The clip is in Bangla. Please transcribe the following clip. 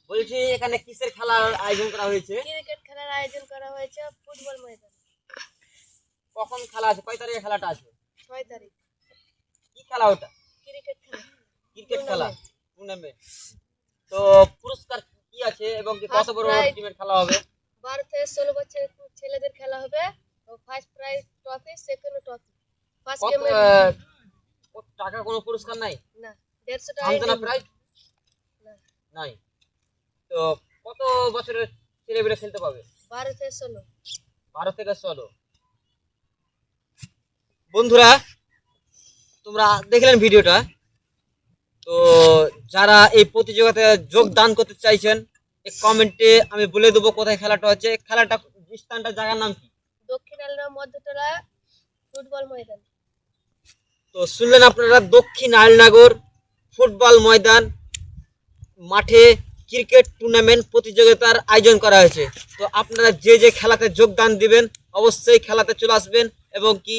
বলছি এখানে কিসের খেলার আয়োজন করা হয়েছে? ক্রিকেট খেলার আয়োজন করা হয়েছে ফুটবল ময়দানে। কখন খেলা আছে? কয় তারিখে খেলাটা আছে? 6 তারিখ। কি খেলা ওটা? ক্রিকেট খেলা। ক্রিকেট খেলা, টুর্নামেন্ট। তো পুরস্কার কি আছে এবং কি কত First বড় prize টিমের খেলা হবে? 12 থেকে 16 বছরের ছেলেদের খেলা হবে। First prize trophy, second trophy. First কত গেমে কত টাকা কোনো পুরস্কার নাই? না 150 টাকা সান্ত্বনা প্রাইজ না, নাই। তো কত বছরের ছেলেমেয়েরা খেলতে পাবে? 12 থেকে 16। 12 থেকে 16। বন্ধুরা তোমরা দেখলেন ভিডিওটা। তো যারা এই প্রতিযোগিতায় যোগদান করতে চাইছেন এই কমেন্টে আমি বলে দেবো কোথায় খেলাটা হচ্ছে। খেলাটা স্থানটা জায়গার নাম কি? দক্ষিণ আলনা মধ্যতলা ফুটবল ময়দান। তো শুনলেন আপনারা, দক্ষিণ আলনাগর ফুটবল ময়দান মাঠে ক্রিকেট টুর্নামেন্ট প্রতিযোগিতার আয়োজন করা হয়েছে। তো আপনারা যে যে খেলাতে যোগদান দিবেন অবশ্যই খেলাতে চলে আসবেন এবং কি